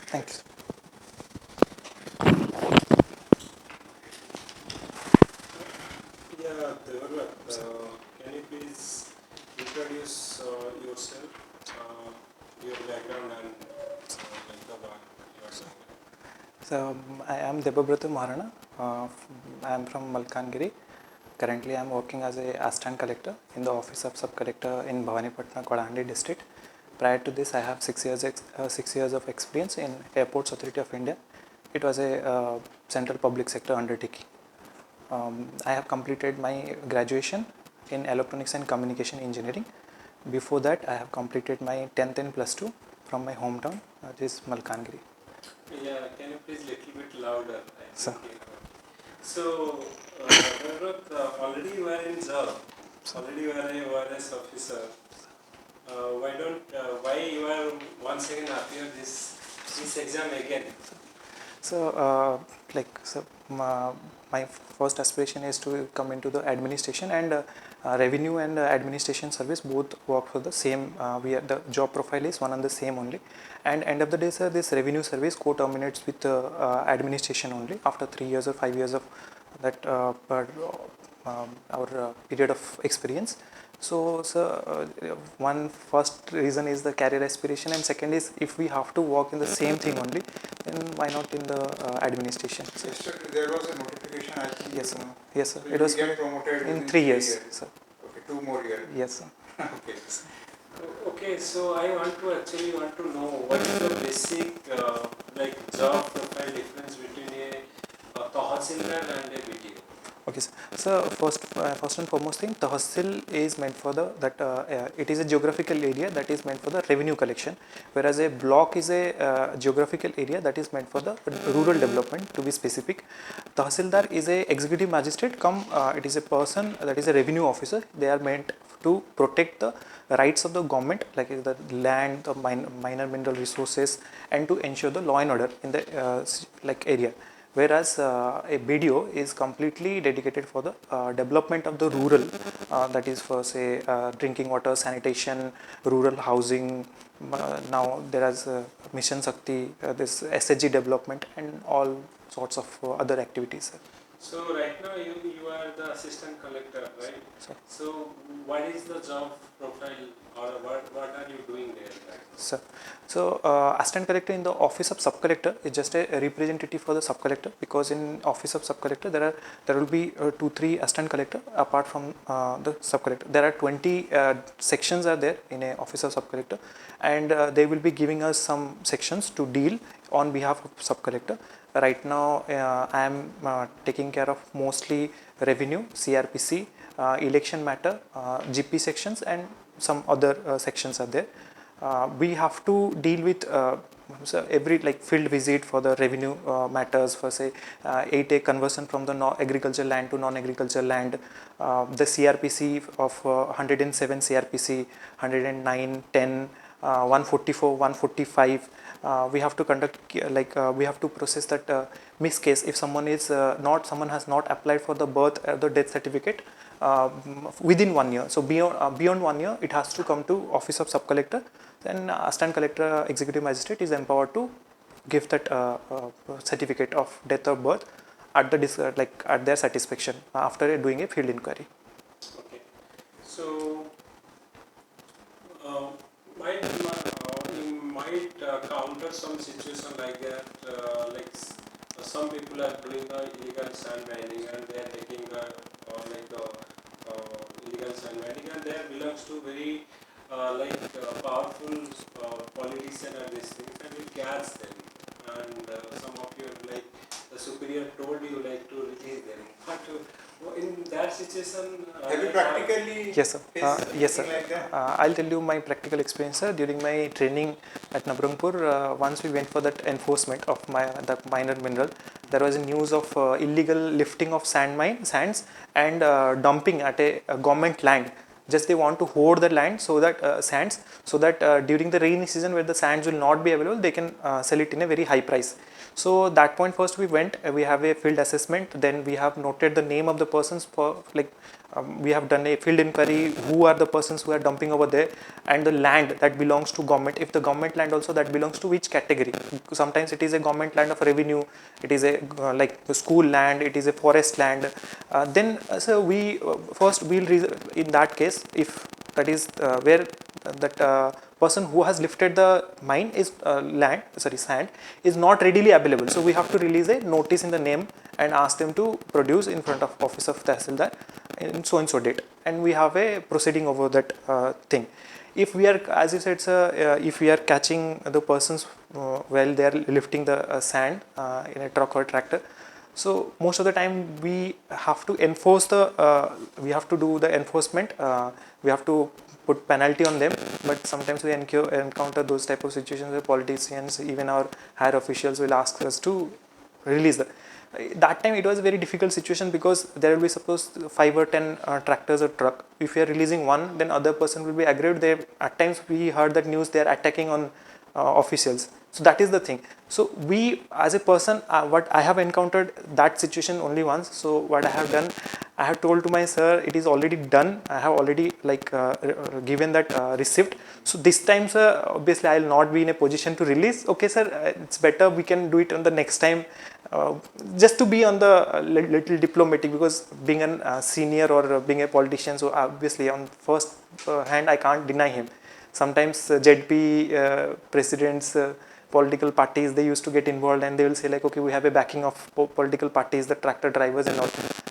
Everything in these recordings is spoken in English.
Thanks. Yeah, Debabrat, can you please introduce yourself, your background and like the work yourself? So I am Debabrat Moharana. I am from Malkangiri. Currently, I am working as a assistant collector in the office of sub collector in Bhawanipatna, Kodahandi district. Prior to this, I have 6 years of experience in Airports Authority of India. It was a central public sector undertaking. I have completed my graduation in electronics and communication engineering. Before that, I have completed my 10th and plus 2 from my hometown, which is Malkangiri. Yeah, can you please little bit louder? So, So, Debabrat, already you are in job. Already you are a ORS officer. Why you are once again appear this exam again? so my first aspiration is to come into the administration and revenue and administration service both work for the same. The job profile is one and the same only, and end of the day, sir, this revenue service co-terminates with administration only after 3 years or 5 years of that our period of experience. So, one first reason is the career aspiration, and second is if we have to work in the same thing only, then why not in the administration? So there was a notification, I think. Yes, sir. Yes, sir. So It was get promoted in 3 years, sir. Okay, 2 more years. Yes, sir. Okay. Okay, so I want to know what is the basic job profile difference between a Tahsildar and a BDO. Okay, so first and foremost thing, Tahsil is meant for it is a geographical area that is meant for the revenue collection, whereas a block is a geographical area that is meant for the rural development, to be specific. Tahsildar is a executive magistrate it is a person that is a revenue officer. They are meant to protect the rights of the government, like the land, the minor mineral resources, and to ensure the law and order in the area. Whereas a BDO is completely dedicated for the development of the rural, that is for say drinking water, sanitation, rural housing. Now there is Mission Shakti, this SHG development, and all sorts of other activities. So right now you are the assistant collector, right? So what is the job profile or what are you doing there? So assistant collector in the office of sub collector is just a representative for the sub collector, because in office of sub collector there will be 2-3 assistant collector apart from the sub collector. There are 20 sections are there in a office of sub collector, and they will be giving us some sections to deal on behalf of sub collector. Right now I am taking care of mostly revenue, CRPC, election matter, GP sections, and some other sections are there. We have to deal with every field visit for the revenue matters, for say 8A conversion from the agriculture land to non-agriculture land, the CRPC of 107 CRPC, 109, 10, 144, 145. We have to conduct we have to process that miss case if someone has not applied for the birth or the death certificate within 1 year. So beyond 1 year, it has to come to office of sub collector. Then assistant collector, executive magistrate is empowered to give that certificate of death or birth at the at their satisfaction after doing a field inquiry. Okay, so you might counter some situation like that, some people are doing illegal sand mining and they are taking the illegal sand mining, and there belongs to very powerful politician and these things, and you catch them, and some of your the superior told you to release them. But in that situation, have you practically yes sir, yes sir, like that? I'll tell you my practical experience, sir. During my training at Nabrangpur, once we went for that enforcement of the minor mineral, there was a news of illegal lifting of sands and dumping at a government land. Just they want to hoard the land so that sands, so that during the rainy season where the sands will not be available, they can sell it in a very high price. So that point first we went, we have a field assessment, then we have noted the name of the persons for we have done a field inquiry, who are the persons who are dumping over there, and the land that belongs to government. If the government land also, that belongs to which category. Sometimes it is a government land of revenue, it is a like the school land, it is a forest land. Then so we first we'll in that case, if that is where that person who has lifted the mine is sand is not readily available, so we have to release a notice in the name and ask them to produce in front of office of Tahsildar in so and so date, and we have a proceeding over that thing. If we are, as you said sir, if we are catching the persons while they are lifting the sand in a truck or tractor, so most of the time we have to enforce the we have to do the enforcement, we have to put penalty on them, but sometimes we encounter those type of situations where politicians, even our higher officials, will ask us to release that time. It was a very difficult situation because there will be suppose 5 or 10 tractors or truck. If we are releasing one, then other person will be aggrieved. They, at times we heard that news, they are attacking on officials. So that is the thing. So we, as a person, what I have encountered that situation only once. So what I have done, I have told to my sir, it is already done. I have already like given that receipt. So this time sir, obviously I will not be in a position to release. Okay sir, it's better we can do it on the next time. Just to be on the little diplomatic, because being a senior or being a politician, so obviously on first hand I can't deny him. Sometimes ZP presidents, political parties, they used to get involved and they will say like, okay, we have a backing of political parties, the tractor drivers and all.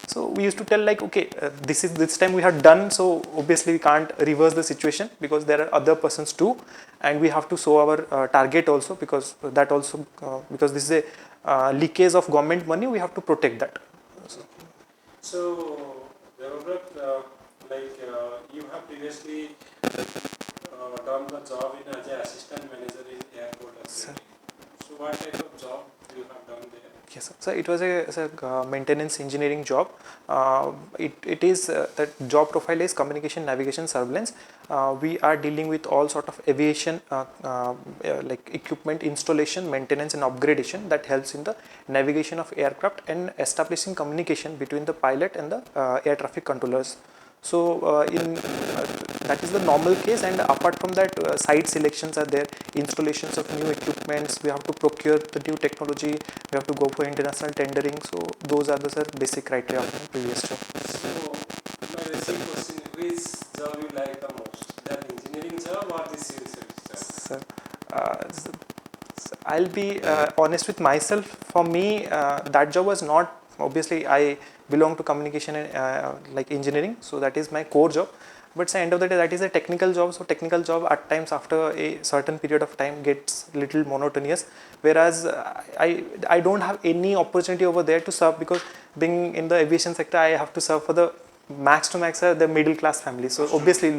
So we used to tell like, okay, this time we have done, so obviously we can't reverse the situation because there are other persons too, and we have to show our target also, because that also because this is a leakage of government money, we have to protect that. So Debabrat, you have previously done the job as an assistant manager in airport. So what type of job you have done there? Yes, sir. So it was a maintenance engineering job. It is the job profile is communication, navigation, surveillance. We are dealing with all sort of aviation like equipment installation, maintenance and upgradation that helps in the navigation of aircraft and establishing communication between the pilot and the air traffic controllers. So that is the normal case, and apart from that, site selections are there, installations of new equipments, we have to procure the new technology, we have to go for international tendering. So those are the basic criteria of my previous job. So my basic question, which job you like the most, that engineering job or the civil service job? Sir, I'll be honest with myself. For me, that job was not, obviously I belong to communication and like engineering, so that is my core job. But at the end of the day, that is a technical job. So technical job at times after a certain period of time gets little monotonous. Whereas I don't have any opportunity over there to serve, because being in the aviation sector, I have to serve for the max to max the middle class family. So obviously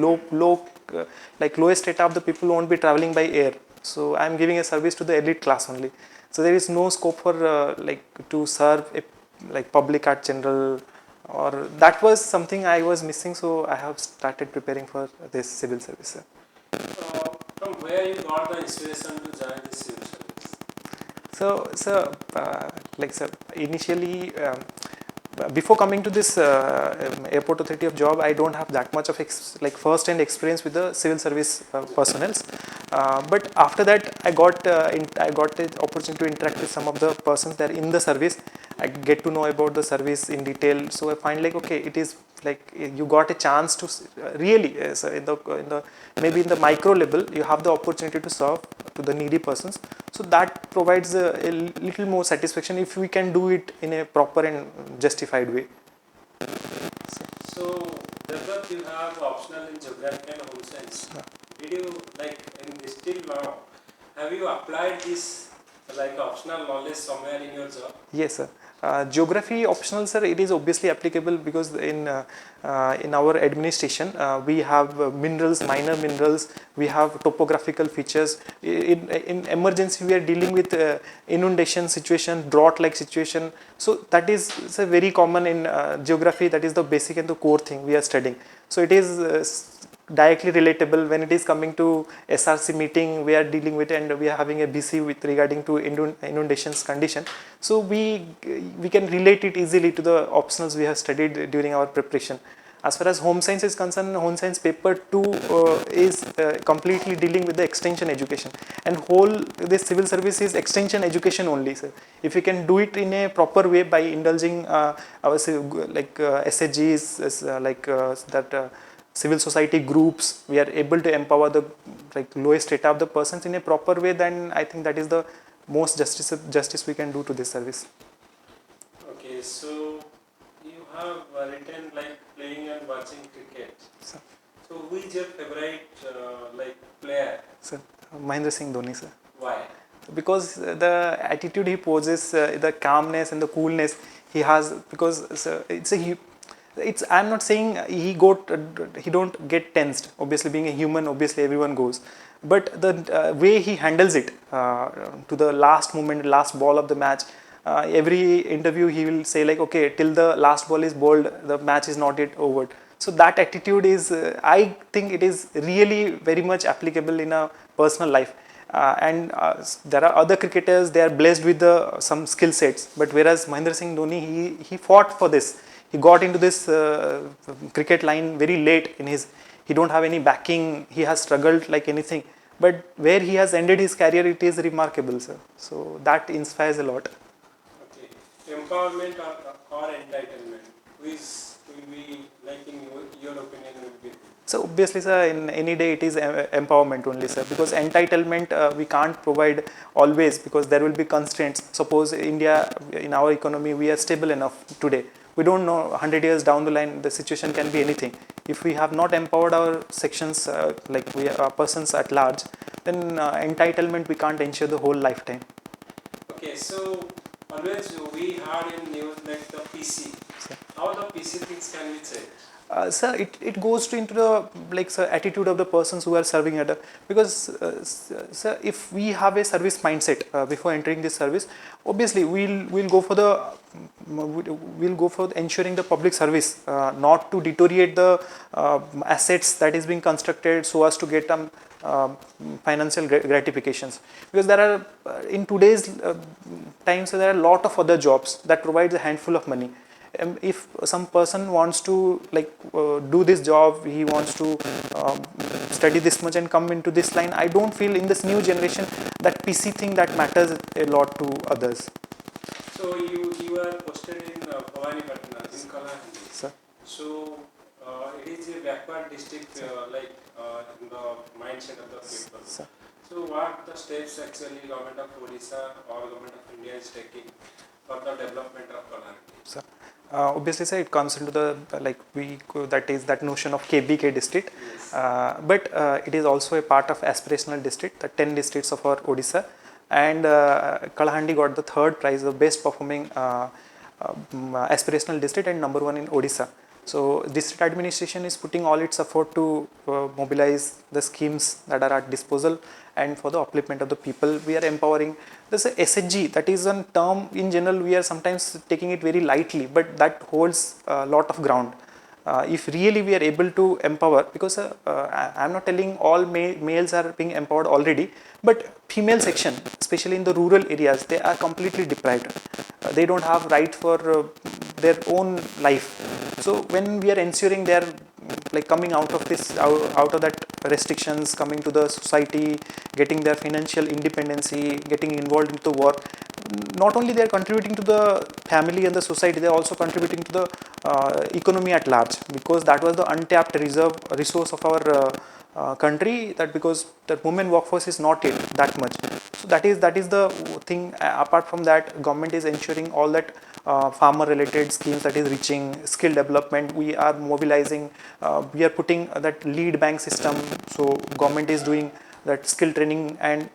like lowest strata of the people won't be traveling by air. So I'm giving a service to the elite class only. So there is no scope for like to serve a like public at general, or that was something I was missing. So I have started preparing for this civil service. From where you got the inspiration to join the civil service? So like sir, initially before coming to this airport authority of job, I don't have that much of like first hand experience with the civil service personnels. But after that, I got the opportunity to interact with some of the persons that are in the service. I get to know about the service in detail. So I find like, okay, it is like you got a chance to really so in the maybe in the micro level, you have the opportunity to serve to the needy persons. So that provides a little more satisfaction if we can do it in a proper and justified way. So Debabrat, you have optional in geography and home science. Yeah. Did you, like in this till now, have you applied this like optional knowledge somewhere in your job? Yes, sir. Geography optional, sir, it is obviously applicable because in our administration we have minerals, minor minerals, we have topographical features. In emergency, we are dealing with inundation situation, drought like situation. So that is very common in geography. That is the basic and the core thing we are studying. So it is directly relatable when it is coming to SRC meeting. We are dealing with, and we are having a BC with regarding to inundations condition. So we can relate it easily to the optionals we have studied during our preparation. As far as home science is concerned, home science paper 2 is completely dealing with the extension education, and whole this civil service is extension education only, sir. If we can do it in a proper way by indulging our SHGs, that civil society groups, we are able to empower the lowest strata of the persons in a proper way, then I think that is the most justice we can do to this service. Okay, so you have written like playing and watching cricket. Sir. So who is your favorite player? Sir, Mahendra Singh Dhoni, sir. Why? Because the attitude he poses, the calmness and the coolness he has, because I'm not saying he don't get tensed. Obviously, being a human, obviously everyone goes. But the way he handles it to the last moment, last ball of the match, every interview he will say like, okay, till the last ball is bowled, the match is not yet over. So that attitude is, I think it is really very much applicable in a personal life. There are other cricketers, they are blessed with some skill sets, but whereas Mahendra Singh Dhoni, he fought for this. He got into this cricket line very late in his, he don't have any backing, he has struggled like anything, but where he has ended his career, it is remarkable, sir. So that inspires a lot. Okay, empowerment or entitlement, which will be, like in your opinion, will be? So obviously, sir, in any day it is empowerment only, sir, because entitlement we can't provide always, because there will be constraints. Suppose India, in our economy, we are stable enough today. We don't know 100 years down the line, the situation can be anything. If we have not empowered our sections, we are persons at large, then entitlement we can't ensure the whole lifetime. Okay, so always we had in news like the PC. Sir. How the PC things can be checked? Sir, it goes into the attitude of the persons who are serving at because sir, if we have a service mindset before entering this service, obviously we'll go for ensuring the public service, not to deteriorate the assets that is being constructed so as to get financial gratifications, because there are in today's times there are a lot of other jobs that provides a handful of money. If some person wants to do this job, he wants to study this much and come into this line, I don't feel in this new generation that PC thing that matters a lot to others. So you are posted in Bhavani Patna, in Kalahandi. Sir. So it is a backward district, in the mindset of the people. Sir. So what the steps actually government of Odisha or government of India is taking for the development of Kalahandi? Sir. Obviously, sir, it comes into the that notion of KBK district, Yes. but it is also a part of aspirational district, the 10 districts of our Odisha, and Kalahandi got the third prize of best performing aspirational district and number 1 in Odisha. So district administration is putting all its effort to mobilize the schemes that are at disposal, and for the upliftment of the people, we are empowering. There's a SHG, that is a term in general, we are sometimes taking it very lightly, but that holds a lot of ground. If really we are able to empower, because I'm not telling all males are being empowered already, but female section, especially in the rural areas, they are completely deprived. They don't have right for their own life. So when we are ensuring they are coming out of this, out of that restrictions, coming to the society, getting their financial independency, getting involved into the work, not only they are contributing to the family and the society, they are also contributing to the economy at large, because that was the untapped resource of our country, that because the women workforce is not yet that much. So that is the thing. Apart from that, government is ensuring all that farmer related schemes, that is reaching skill development. We are mobilizing, we are putting that lead bank system. So government is doing that skill training and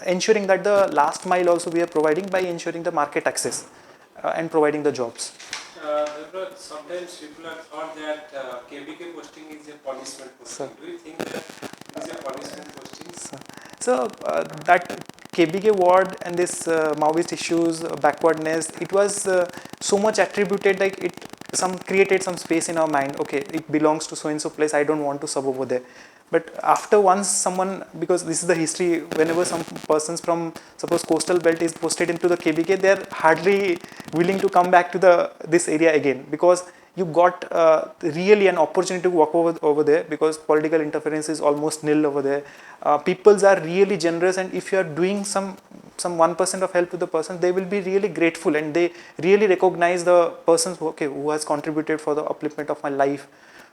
ensuring that the last mile also we are providing by ensuring the market access and providing the jobs. Sometimes people have thought that KBK posting is a punishment posting. Sir. Do you think that it is a punishment posting? So that KBK ward and this Maoist issues, backwardness, it was so much attributed, like it created some space in our mind. Okay, it belongs to so and so place, I don't want to sub over there. But after once someone, because this is the history, whenever some persons from suppose coastal belt is posted into the KBK, they are hardly willing to come back to this area again, because you got really an opportunity to walk over there, because political interference is almost nil over there. Peoples are really generous, and if you are doing some 1% of help to the person, they will be really grateful, and they really recognize the persons who has contributed for the upliftment of my life.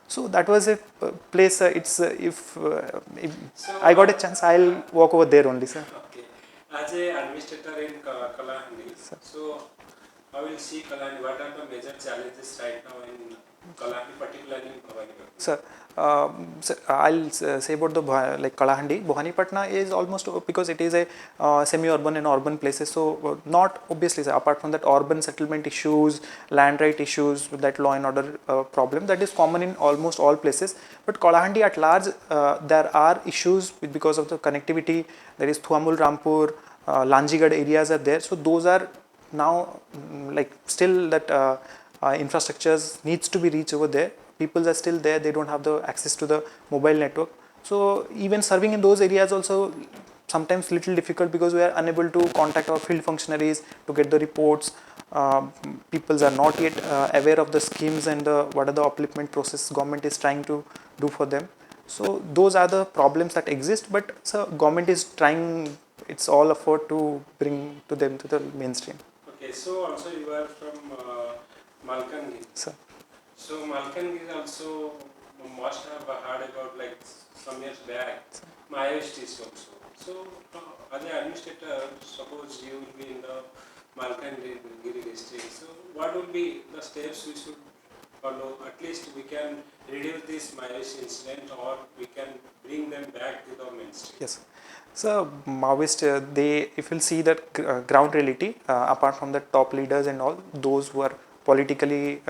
So that was a place. If So, I got a chance, I'll walk over there only, sir. okay. As a administrator in Kalahandi, so how will you see Kalahandi? What are the major challenges right now in Kalahandi, particularly in Bhavanipatna? Sir, I'll say about the like Kalahandi. Bhavanipatna is almost, because it is a semi-urban and urban places. So not obviously, sir, apart from that urban settlement issues, land right issues, that law and order problem that is common in almost all places. But Kalahandi at large, there are issues because of the connectivity. There is Thuamul, Rampur, Lanjigad areas are there. So those are now like still that infrastructures needs to be reached over there. People are still there, they don't have the access to the mobile network. So even serving in those areas also sometimes little difficult, because we are unable to contact our field functionaries to get the reports. People are not yet aware of the schemes and what are the upliftment process government is trying to do for them. So those are the problems that exist, but so government is trying its all effort to bring to them to the mainstream. Okay, so also you are from Malkangiri. So, So Malkangiri also must have heard about, like some years back, IAS also. So as an administrator, suppose you will be in the Malkangiri district. So what would be the steps we should follow? At least we can reduce this Maoist incident, or we can bring them back to the mainstream. yes. So Maoist, they, if you'll see that ground reality, apart from the top leaders and all, those who are politically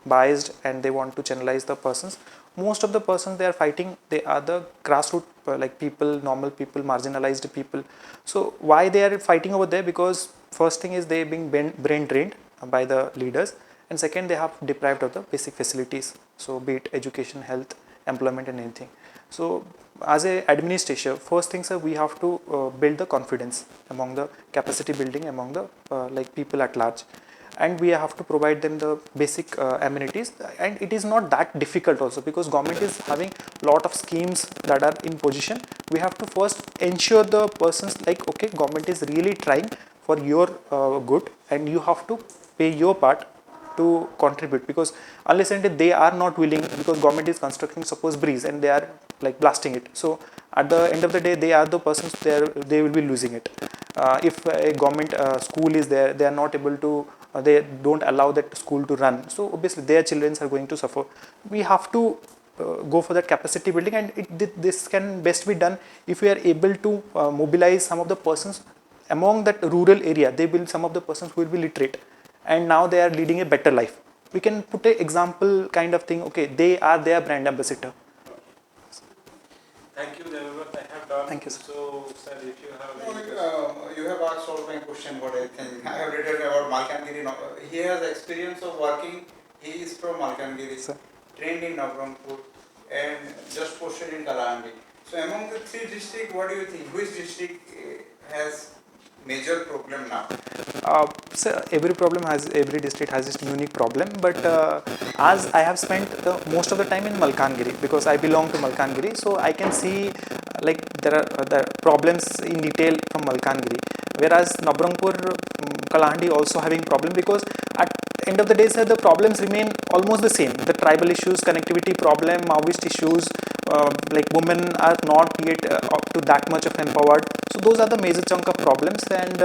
biased and they want to channelize the persons, most of the persons they are fighting, they are the grassroots like people, normal people, marginalized people. So why they are fighting over there? Because first thing is they being brain drained by the leaders, and second they have deprived of the basic facilities, so be it education, health, employment and anything. So as a administrator, first thing, sir, we have to build the confidence among the capacity building among the like people at large, and we have to provide them the basic amenities, and it is not that difficult also, because government is having lot of schemes that are in position. We have to first ensure the persons like, okay, government is really trying for your good, and you have to pay your part to contribute, because unless and they are not willing, because government is constructing suppose bridge and they are like blasting it, so at the end of the day they are the persons they will be losing it. If a government school is there, they are not able to they don't allow that school to run, so obviously their children are going to suffer. We have to go for that capacity building, and this can best be done if we are able to mobilize some of the persons among that rural area. They will, some of the persons who will be literate and now they are leading a better life. We can put an example kind of thing, okay, they are their brand ambassador. Thank you, Debabrat. I have done. Thank you, sir. So, sir, if you have No, any like, you have asked all my question what I think. I have written about Malkangiri. He has experience of working. He is from Malkangiri, Sir. trained in Navrampur and just posted in Kalahandi. So among the three districts, what do you think? Which district has major problem now? So every district has its unique problem, but as I have spent most of the time in Malkangiri, because I belong to Malkangiri, so I can see like there are the problems in detail from Malkangiri, whereas Nabrangpur, Kalahandi also having problem, because at end of the day, sir, the problems remain almost the same. The tribal issues, connectivity problem, Maoist issues, like women are not yet up to that much of empowered. So those are the major chunk of problems, and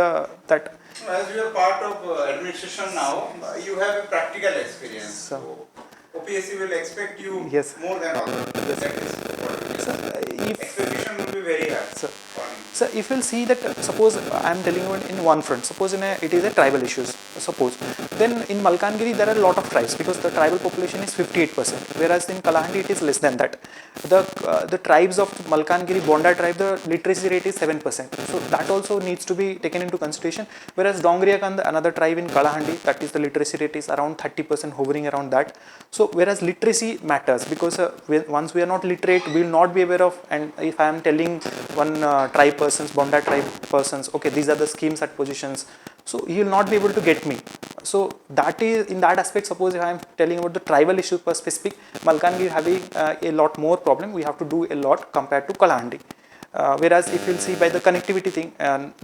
that. As you are part of administration now, you have a practical experience. So OPSC will expect you Yes. more than others. That is what it is. Sir, if Expectation will be very high. Sir. on you. So if you'll see that, suppose I am telling you in one front, suppose it is a tribal issues, suppose, then in Malkangiri there are a lot of tribes, because the tribal population is 58%, whereas in Kalahandi it is less than that. The tribes of Malkangiri, Bonda tribe, the literacy rate is 7%, so that also needs to be taken into consideration, whereas Dongriakan, another tribe in Kalahandi, that is the literacy rate is around 30%, hovering around that. So whereas literacy matters, because once we are not literate, we will not be aware of, and if I am telling one tribe persons, Bonda tribe persons, okay, these are the schemes at positions, so he will not be able to get me. So that is, in that aspect, suppose if I am telling about the tribal issue per specific, Malkangiri having a lot more problem, we have to do a lot compared to Kalahandi. Whereas if you will see by the connectivity thing,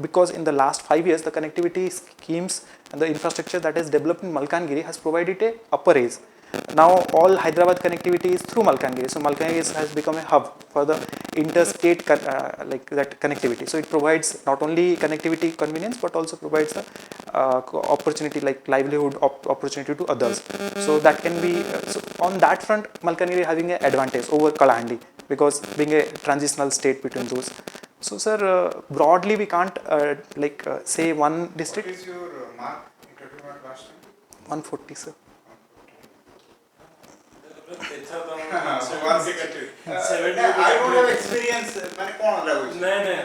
because in the last 5 years the connectivity schemes and the infrastructure that is developed in Malkangiri has provided a upper edge. Now all Hyderabad connectivity is through Malkangiri, so Malkangiri has become a hub for the interstate like that connectivity. So it provides not only connectivity convenience but also provides the opportunity like livelihood opportunity to others. So that can be, so on that front Malkangiri having an advantage over Kalahandi because being a transitional state between those. So sir, broadly we can't say one district. What is your mark interview mark last time? 140 sir. I don't have experience. मैंने कौन लगा नहीं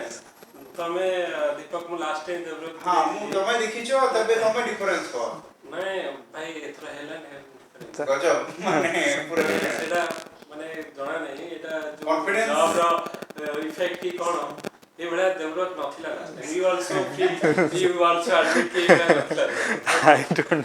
तमे दीपक मु last time देबरो हां मु तमे देखिछो तबे तमे डिफरेंस को नहीं भाई एथरा हेला नहीं गजब माने पूरा सेटा माने जणा नहीं एटा कॉन्फिडेंस जॉब रो इफेक्ट की कोन ये बड़ा देबरो नथिला and you also feel you also advocate I don't